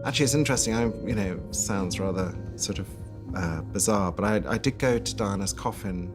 Actually, it's interesting. Sounds rather sort of bizarre, but I did go to Diana's coffin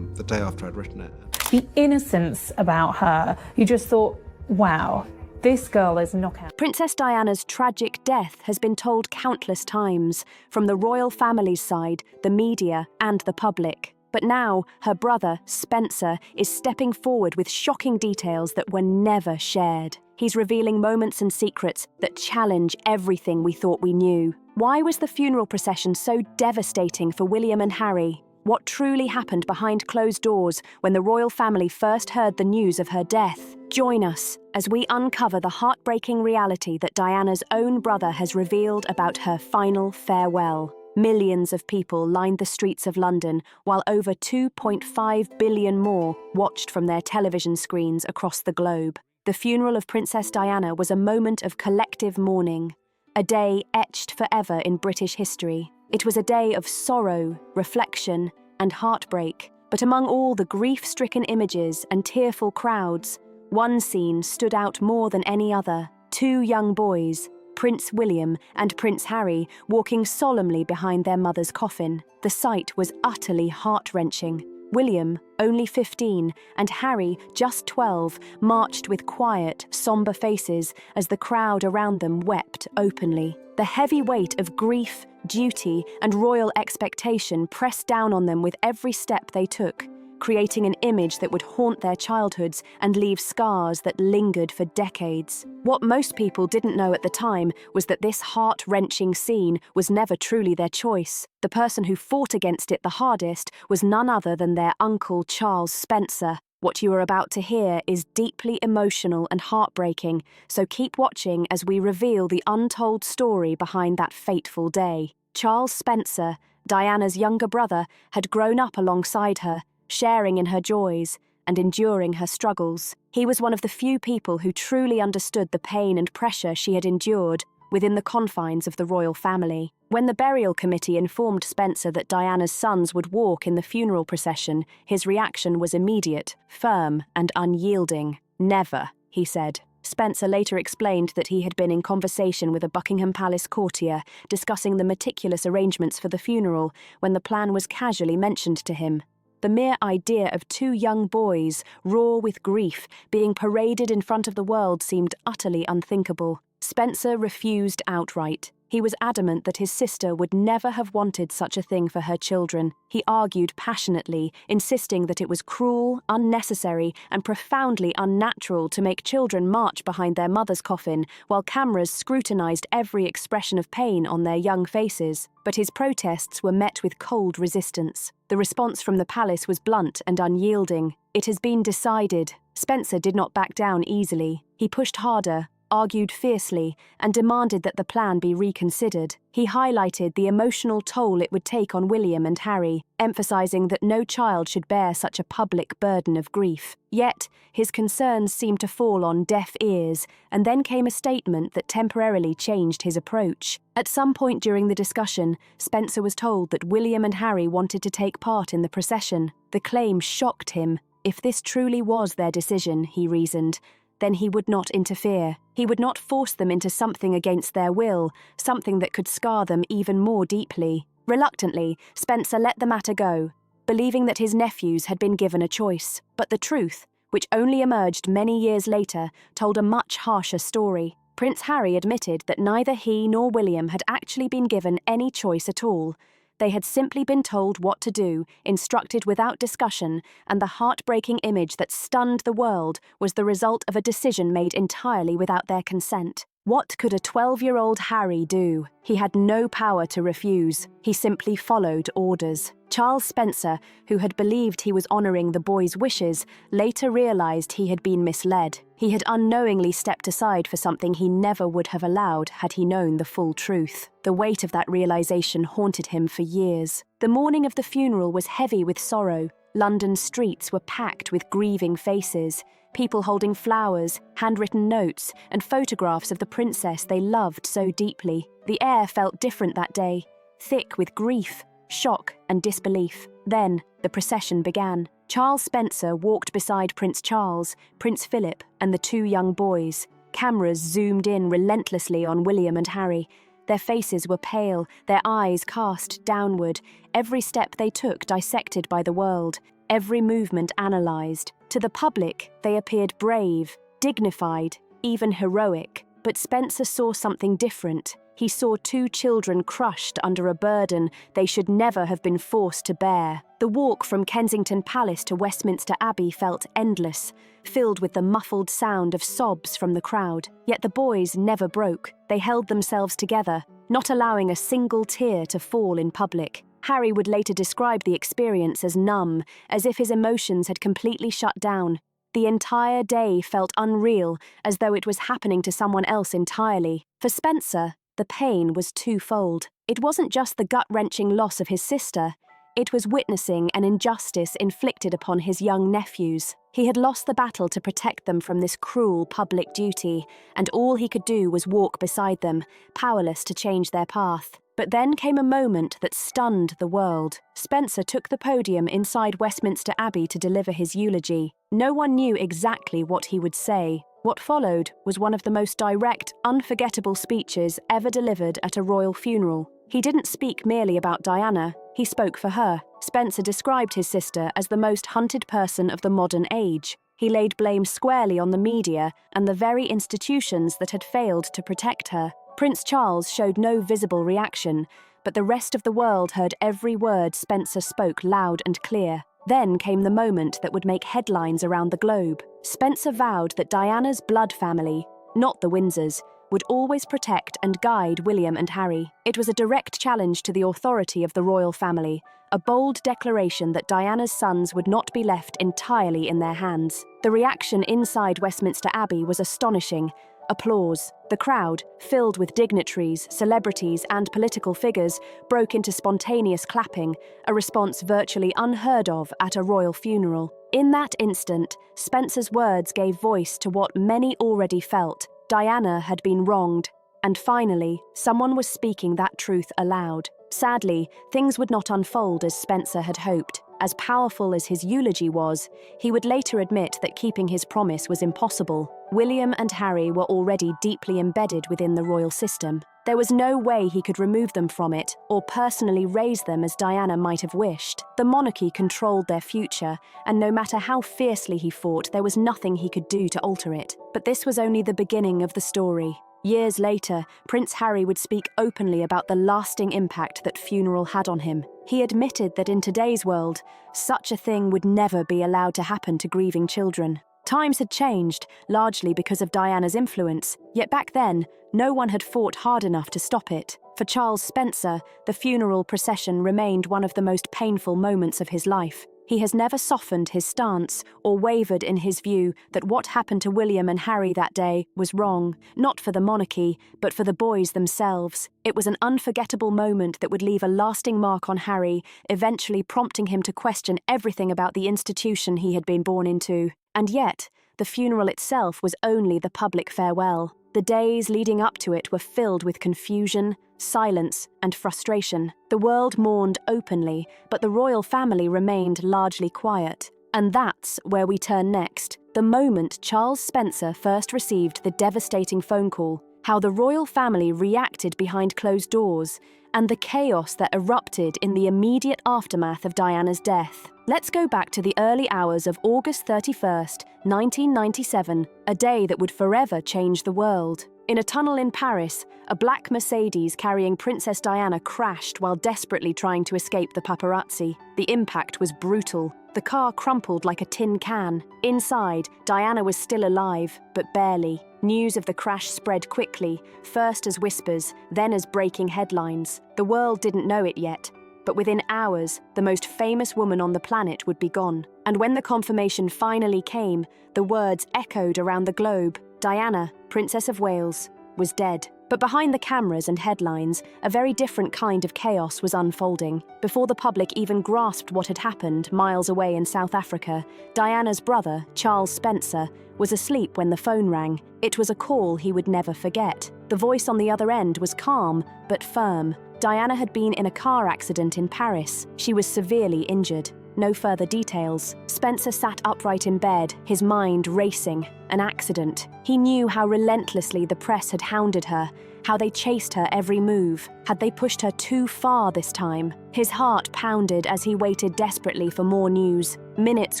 the day after I'd written it. The innocence about her, you just thought, wow, this girl is knockout. Princess Diana's tragic death has been told countless times, from the royal family's side, the media, and the public. But now, her brother, Spencer, is stepping forward with shocking details that were never shared. He's revealing moments and secrets that challenge everything we thought we knew. Why was the funeral procession so devastating for William and Harry? What truly happened behind closed doors when the royal family first heard the news of her death? Join us as we uncover the heartbreaking reality that Diana's own brother has revealed about her final farewell. Millions of people lined the streets of London, while over 2.5 billion more watched from their television screens across the globe. The funeral of Princess Diana was a moment of collective mourning, a day etched forever in British history. It was a day of sorrow, reflection, and heartbreak. But among all the grief-stricken images and tearful crowds, one scene stood out more than any other. Two young boys, Prince William and Prince Harry, walking solemnly behind their mother's coffin. The sight was utterly heart-wrenching. William, only 15, and Harry, just 12, marched with quiet, somber faces as the crowd around them wept openly. The heavy weight of grief, duty, and royal expectation pressed down on them with every step they took, creating an image that would haunt their childhoods and leave scars that lingered for decades. What most people didn't know at the time was that this heart-wrenching scene was never truly their choice. The person who fought against it the hardest was none other than their uncle Charles Spencer. What you are about to hear is deeply emotional and heartbreaking, so keep watching as we reveal the untold story behind that fateful day. Charles Spencer, Diana's younger brother, had grown up alongside her, sharing in her joys and enduring her struggles. He was one of the few people who truly understood the pain and pressure she had endured within the confines of the royal family. When the burial committee informed Spencer that Diana's sons would walk in the funeral procession, his reaction was immediate, firm, and unyielding. "Never," he said. Spencer later explained that he had been in conversation with a Buckingham Palace courtier discussing the meticulous arrangements for the funeral when the plan was casually mentioned to him. The mere idea of two young boys, raw with grief, being paraded in front of the world seemed utterly unthinkable. Spencer refused outright. He was adamant that his sister would never have wanted such a thing for her children. He argued passionately, insisting that it was cruel, unnecessary, and profoundly unnatural to make children march behind their mother's coffin while cameras scrutinized every expression of pain on their young faces. But his protests were met with cold resistance. The response from the palace was blunt and unyielding. "It has been decided." Spencer did not back down easily. He pushed harder, argued fiercely, and demanded that the plan be reconsidered. He highlighted the emotional toll it would take on William and Harry, emphasizing that no child should bear such a public burden of grief. Yet, his concerns seemed to fall on deaf ears, and then came a statement that temporarily changed his approach. At some point during the discussion, Spencer was told that William and Harry wanted to take part in the procession. The claim shocked him. If this truly was their decision, he reasoned, then he would not interfere. He would not force them into something against their will, something that could scar them even more deeply. Reluctantly, Spencer let the matter go, believing that his nephews had been given a choice. But the truth, which only emerged many years later, told a much harsher story. Prince Harry admitted that neither he nor William had actually been given any choice at all. They had simply been told what to do, instructed without discussion, and the heartbreaking image that stunned the world was the result of a decision made entirely without their consent. What could a 12-year-old Harry do? He had no power to refuse. He simply followed orders. Charles Spencer, who had believed he was honoring the boy's wishes, later realized he had been misled. He had unknowingly stepped aside for something he never would have allowed had he known the full truth. The weight of that realization haunted him for years. The morning of the funeral was heavy with sorrow. London's streets were packed with grieving faces, people holding flowers, handwritten notes, and photographs of the princess they loved so deeply. The air felt different that day, thick with grief, shock, and disbelief. Then, the procession began. Charles Spencer walked beside Prince Charles, Prince Philip, and the two young boys. Cameras zoomed in relentlessly on William and Harry. Their faces were pale, their eyes cast downward, every step they took dissected by the world, every movement analysed. To the public, they appeared brave, dignified, even heroic. But Spencer saw something different. He saw two children crushed under a burden they should never have been forced to bear. The walk from Kensington Palace to Westminster Abbey felt endless, filled with the muffled sound of sobs from the crowd. Yet the boys never broke. They held themselves together, not allowing a single tear to fall in public. Harry would later describe the experience as numb, as if his emotions had completely shut down. The entire day felt unreal, as though it was happening to someone else entirely. For Spencer, the pain was twofold. It wasn't just the gut-wrenching loss of his sister. It was witnessing an injustice inflicted upon his young nephews. He had lost the battle to protect them from this cruel public duty, and all he could do was walk beside them, powerless to change their path. But then came a moment that stunned the world. Spencer took the podium inside Westminster Abbey to deliver his eulogy. No one knew exactly what he would say. What followed was one of the most direct, unforgettable speeches ever delivered at a royal funeral. He didn't speak merely about Diana, he spoke for her. Spencer described his sister as the most hunted person of the modern age. He laid blame squarely on the media and the very institutions that had failed to protect her. Prince Charles showed no visible reaction, but the rest of the world heard every word Spencer spoke loud and clear. Then came the moment that would make headlines around the globe. Spencer vowed that Diana's blood family, not the Windsors, would always protect and guide William and Harry. It was a direct challenge to the authority of the royal family, a bold declaration that Diana's sons would not be left entirely in their hands. The reaction inside Westminster Abbey was astonishing. Applause. The crowd, filled with dignitaries, celebrities, and political figures, broke into spontaneous clapping, a response virtually unheard of at a royal funeral. In that instant, Spencer's words gave voice to what many already felt. Diana had been wronged, and finally, someone was speaking that truth aloud. Sadly, things would not unfold as Spencer had hoped. As powerful as his eulogy was, he would later admit that keeping his promise was impossible. William and Harry were already deeply embedded within the royal system. There was no way he could remove them from it or personally raise them as Diana might have wished. The monarchy controlled their future, and no matter how fiercely he fought, there was nothing he could do to alter it. But this was only the beginning of the story. Years later, Prince Harry would speak openly about the lasting impact that funeral had on him. He admitted that in today's world, such a thing would never be allowed to happen to grieving children. Times had changed, largely because of Diana's influence, yet back then, no one had fought hard enough to stop it. For Charles Spencer, the funeral procession remained one of the most painful moments of his life. He has never softened his stance or wavered in his view that what happened to William and Harry that day was wrong, not for the monarchy, but for the boys themselves. It was an unforgettable moment that would leave a lasting mark on Harry, eventually prompting him to question everything about the institution he had been born into. And yet, the funeral itself was only the public farewell. The days leading up to it were filled with confusion, silence, and frustration. The world mourned openly, but the royal family remained largely quiet. And that's where we turn next. The moment Charles Spencer first received the devastating phone call, how the royal family reacted behind closed doors, and the chaos that erupted in the immediate aftermath of Diana's death. Let's go back to the early hours of August 31st, 1997, a day that would forever change the world. In a tunnel in Paris, a black Mercedes carrying Princess Diana crashed while desperately trying to escape the paparazzi. The impact was brutal. The car crumpled like a tin can. Inside, Diana was still alive, but barely. News of the crash spread quickly, first as whispers, then as breaking headlines. The world didn't know it yet, but within hours, the most famous woman on the planet would be gone. And when the confirmation finally came, the words echoed around the globe. Diana, Princess of Wales, was dead. But behind the cameras and headlines, a very different kind of chaos was unfolding. Before the public even grasped what had happened miles away in South Africa, Diana's brother, Charles Spencer, was asleep when the phone rang. It was a call he would never forget. The voice on the other end was calm, but firm. Diana had been in a car accident in Paris. She was severely injured. no further details. Spencer sat upright in bed, his mind racing. An accident. He knew how relentlessly the press had hounded her, how they chased her every move. Had they pushed her too far this time? His heart pounded as he waited desperately for more news. Minutes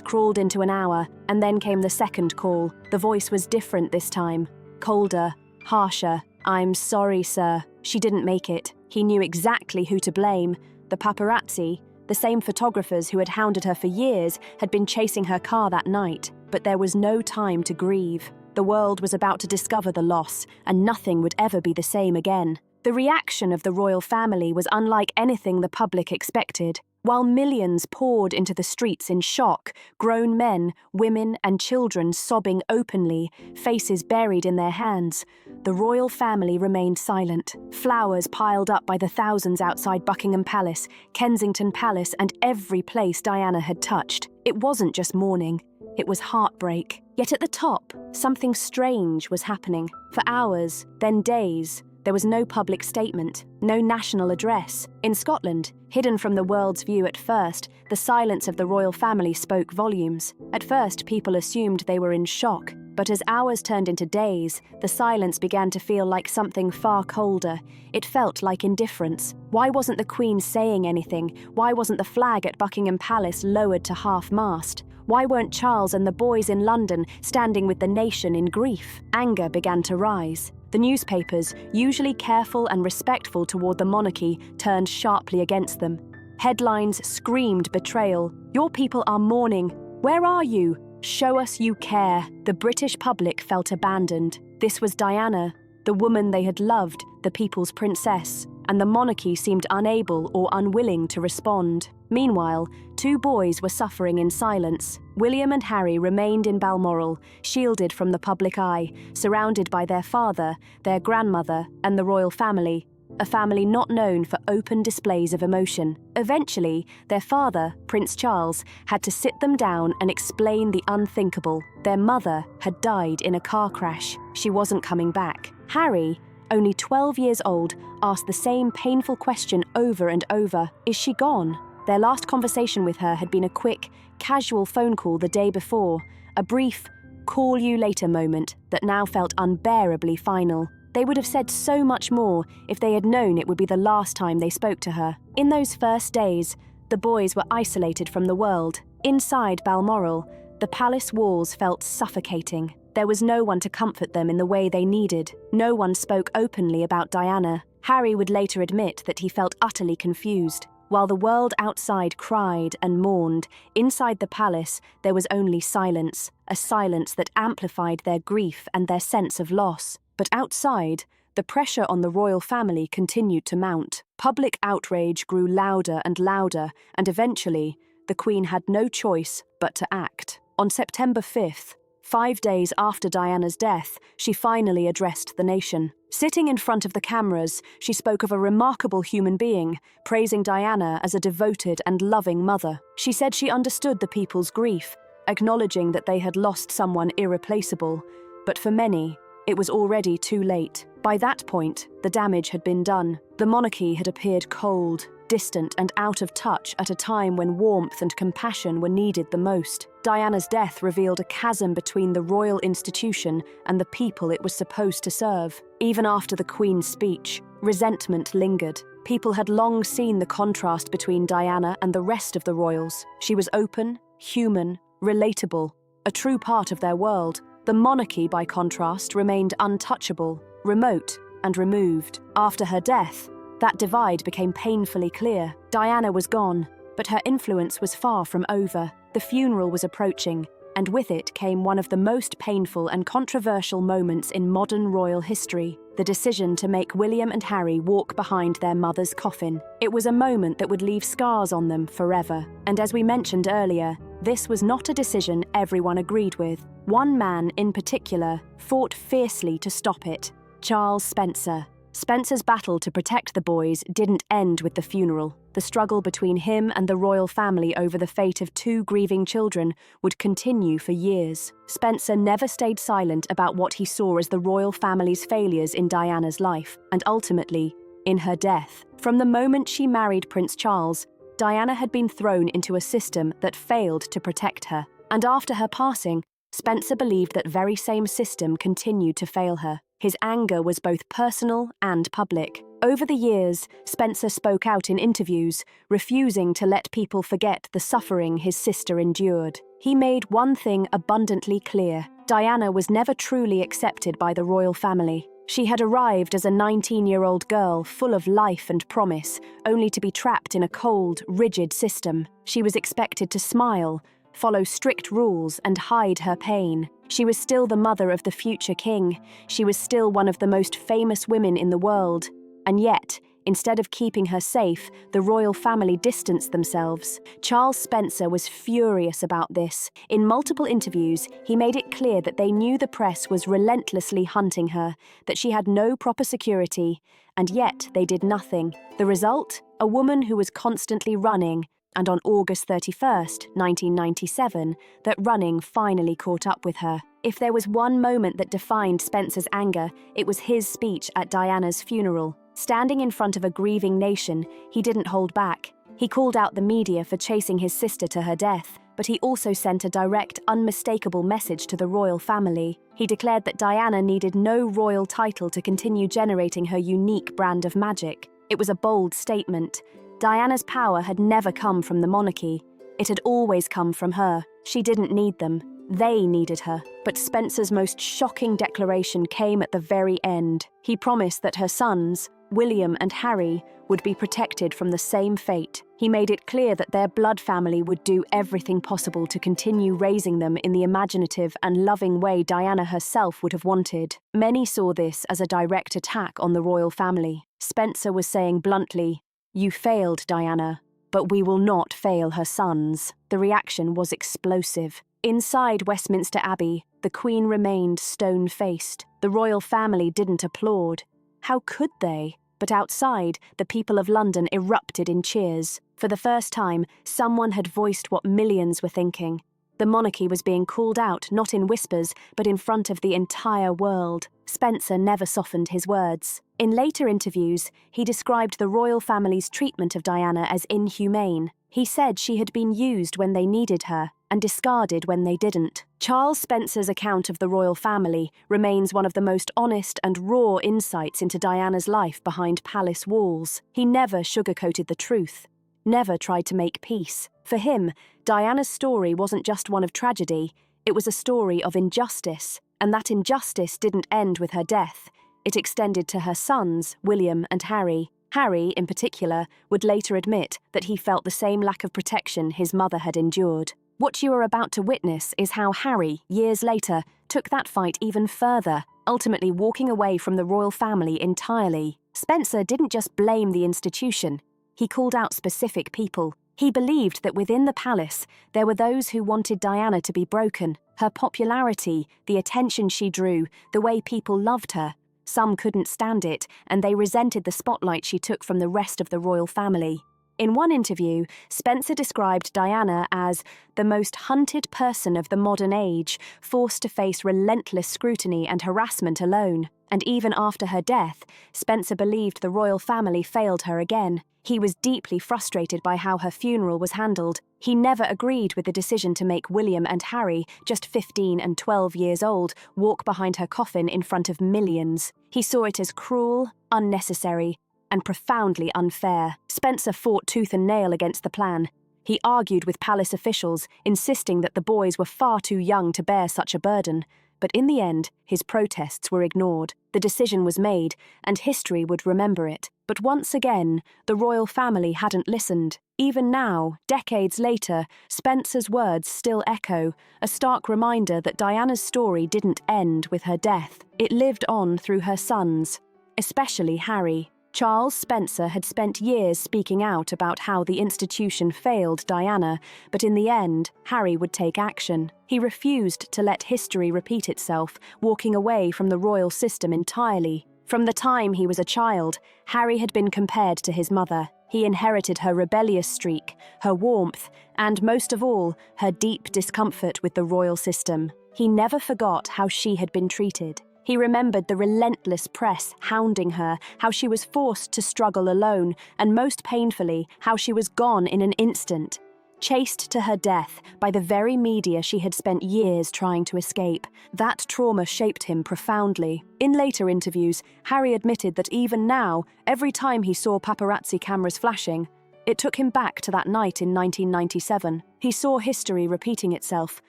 crawled into an hour, and then came the second call. The voice was different this time. Colder, harsher. "I'm sorry, sir. She didn't make it." He knew exactly who to blame. The paparazzi, the same photographers who had hounded her for years, had been chasing her car that night. But there was no time to grieve. The world was about to discover the loss, and nothing would ever be the same again. The reaction of the royal family was unlike anything the public expected. While millions poured into the streets in shock, grown men, women, and children sobbing openly, faces buried in their hands, the royal family remained silent. Flowers piled up by the thousands outside Buckingham Palace, Kensington Palace, and every place Diana had touched. It wasn't just mourning, it was heartbreak. Yet at the top, something strange was happening. For hours, then days, there was no public statement, no national address. In Scotland, hidden from the world's view at first, the silence of the royal family spoke volumes. At first, people assumed they were in shock, but as hours turned into days, the silence began to feel like something far colder. It felt like indifference. Why wasn't the Queen saying anything? Why wasn't the flag at Buckingham Palace lowered to half-mast? Why weren't Charles and the boys in London standing with the nation in grief? Anger began to rise. The newspapers, usually careful and respectful toward the monarchy, turned sharply against them. Headlines screamed betrayal. "Your people are mourning. Where are you? Show us you care." The British public felt abandoned. This was Diana, the woman they had loved, the people's princess, and the monarchy seemed unable or unwilling to respond. Meanwhile, two boys were suffering in silence. William and Harry remained in Balmoral, shielded from the public eye, surrounded by their father, their grandmother, and the royal family, a family not known for open displays of emotion. Eventually, their father, Prince Charles, had to sit them down and explain the unthinkable. Their mother had died in a car crash. She wasn't coming back. Harry, only 12 years old, asked the same painful question over and over. Is she gone? Their last conversation with her had been a quick, casual phone call the day before, a brief, call you later moment that now felt unbearably final. They would have said so much more if they had known it would be the last time they spoke to her. In those first days, the boys were isolated from the world. Inside Balmoral, the palace walls felt suffocating. There was no one to comfort them in the way they needed. No one spoke openly about Diana. Harry would later admit that he felt utterly confused. While the world outside cried and mourned, inside the palace there was only silence, a silence that amplified their grief and their sense of loss. But outside, the pressure on the royal family continued to mount. Public outrage grew louder and louder, and eventually, the Queen had no choice but to act. On September 5th, 5 days after Diana's death, she finally addressed the nation. Sitting in front of the cameras, she spoke of a remarkable human being, praising Diana as a devoted and loving mother. She said she understood the people's grief, acknowledging that they had lost someone irreplaceable. But for many, it was already too late. By that point, the damage had been done. The monarchy had appeared cold, distant, and out of touch at a time when warmth and compassion were needed the most. Diana's death revealed a chasm between the royal institution and the people it was supposed to serve. Even after the Queen's speech, resentment lingered. People had long seen the contrast between Diana and the rest of the royals. She was open, human, relatable, a true part of their world. The monarchy, by contrast, remained untouchable, remote, and removed. After her death, that divide became painfully clear. Diana was gone, but her influence was far from over. The funeral was approaching, and with it came one of the most painful and controversial moments in modern royal history, the decision to make William and Harry walk behind their mother's coffin. It was a moment that would leave scars on them forever. And as we mentioned earlier, this was not a decision everyone agreed with. One man in particular fought fiercely to stop it: Charles Spencer. Spencer's battle to protect the boys didn't end with the funeral. The struggle between him and the royal family over the fate of two grieving children would continue for years. Spencer never stayed silent about what he saw as the royal family's failures in Diana's life, and ultimately, in her death. From the moment she married Prince Charles, Diana had been thrown into a system that failed to protect her. And after her passing, Spencer believed that very same system continued to fail her. His anger was both personal and public. Over the years, Spencer spoke out in interviews, refusing to let people forget the suffering his sister endured. He made one thing abundantly clear: Diana was never truly accepted by the royal family. She had arrived as a 19-year-old girl full of life and promise, only to be trapped in a cold, rigid system. She was expected to smile, follow strict rules, and hide her pain. She was still the mother of the future king. She was still one of the most famous women in the world. And yet, instead of keeping her safe, the royal family distanced themselves. Charles Spencer was furious about this. In multiple interviews, he made it clear that they knew the press was relentlessly hunting her, that she had no proper security, and yet they did nothing. The result? A woman who was constantly running, and on August 31st, 1997, that running finally caught up with her. If there was one moment that defined Spencer's anger, it was his speech at Diana's funeral. Standing in front of a grieving nation, he didn't hold back. He called out the media for chasing his sister to her death, but he also sent a direct, unmistakable message to the royal family. He declared that Diana needed no royal title to continue generating her unique brand of magic. It was a bold statement. Diana's power had never come from the monarchy. It had always come from her. She didn't need them. They needed her. But Spencer's most shocking declaration came at the very end. He promised that her sons, William and Harry, would be protected from the same fate. He made it clear that their blood family would do everything possible to continue raising them in the imaginative and loving way Diana herself would have wanted. Many saw this as a direct attack on the royal family. Spencer was saying bluntly, "You failed, Diana, but we will not fail her sons." The reaction was explosive. Inside Westminster Abbey, the Queen remained stone-faced. The royal family didn't applaud. How could they? But outside, the people of London erupted in cheers. For the first time, someone had voiced what millions were thinking. The monarchy was being called out, not in whispers, but in front of the entire world. Spencer never softened his words. In later interviews, he described the royal family's treatment of Diana as inhumane. He said she had been used when they needed her, and discarded when they didn't. Charles Spencer's account of the royal family remains one of the most honest and raw insights into Diana's life behind palace walls. He never sugarcoated the truth, never tried to make peace. For him, Diana's story wasn't just one of tragedy, it was a story of injustice, and that injustice didn't end with her death. It extended to her sons, William and Harry. Harry, in particular, would later admit that he felt the same lack of protection his mother had endured. What you are about to witness is how Harry, years later, took that fight even further, ultimately walking away from the royal family entirely. Spencer didn't just blame the institution, he called out specific people. He believed that within the palace, there were those who wanted Diana to be broken. Her popularity, the attention she drew, the way people loved her. Some couldn't stand it, and they resented the spotlight she took from the rest of the royal family. In one interview, Spencer described Diana as the most hunted person of the modern age, forced to face relentless scrutiny and harassment alone. And even after her death, Spencer believed the royal family failed her again. He was deeply frustrated by how her funeral was handled. He never agreed with the decision to make William and Harry, just 15 and 12 years old, walk behind her coffin in front of millions. He saw it as cruel, unnecessary, and profoundly unfair. Spencer fought tooth and nail against the plan. He argued with palace officials, insisting that the boys were far too young to bear such a burden. But in the end, his protests were ignored. The decision was made, and history would remember it. But once again, the royal family hadn't listened. Even now, decades later, Spencer's words still echo, a stark reminder that Diana's story didn't end with her death. It lived on through her sons, especially Harry. Charles Spencer had spent years speaking out about how the institution failed Diana, but in the end, Harry would take action. He refused to let history repeat itself, walking away from the royal system entirely. From the time he was a child, Harry had been compared to his mother. He inherited her rebellious streak, her warmth, and most of all, her deep discomfort with the royal system. He never forgot how she had been treated. He remembered the relentless press hounding her, how she was forced to struggle alone, and most painfully, how she was gone in an instant. Chased to her death by the very media she had spent years trying to escape. That trauma shaped him profoundly. In later interviews, Harry admitted that even now, every time he saw paparazzi cameras flashing, it took him back to that night in 1997. He saw history repeating itself,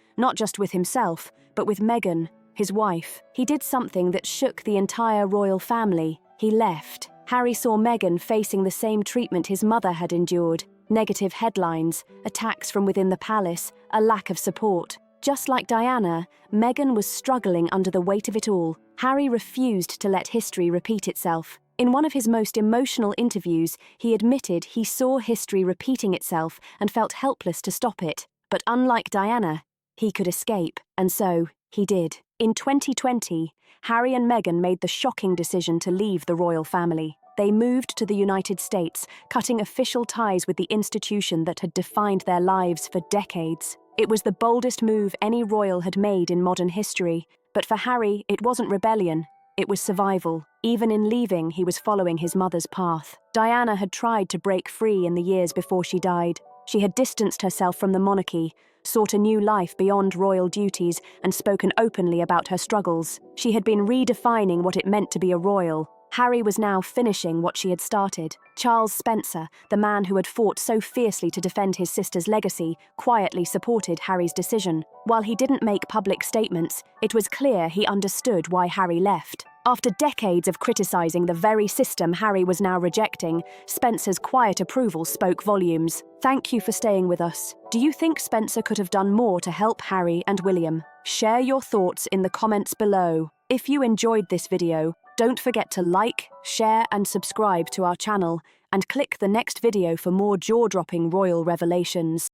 not just with himself, but with Meghan, his wife. He did something that shook the entire royal family. He left. Harry saw Meghan facing the same treatment his mother had endured. Negative headlines, attacks from within the palace, a lack of support. Just like Diana, Meghan was struggling under the weight of it all. Harry refused to let history repeat itself. In one of his most emotional interviews, he admitted he saw history repeating itself and felt helpless to stop it. But unlike Diana, he could escape, and so he did. In 2020, Harry and Meghan made the shocking decision to leave the royal family. They moved to the United States, cutting official ties with the institution that had defined their lives for decades. It was the boldest move any royal had made in modern history. But for Harry, it wasn't rebellion, it was survival. Even in leaving, he was following his mother's path. Diana had tried to break free in the years before she died. She had distanced herself from the monarchy, sought a new life beyond royal duties, and spoken openly about her struggles. She had been redefining what it meant to be a royal. Harry was now finishing what she had started. Charles Spencer, the man who had fought so fiercely to defend his sister's legacy, quietly supported Harry's decision. While he didn't make public statements, it was clear he understood why Harry left. After decades of criticizing the very system Harry was now rejecting, Spencer's quiet approval spoke volumes. Thank you for staying with us. Do you think Spencer could have done more to help Harry and William? Share your thoughts in the comments below. If you enjoyed this video, don't forget to like, share and subscribe to our channel, and click the next video for more jaw-dropping royal revelations.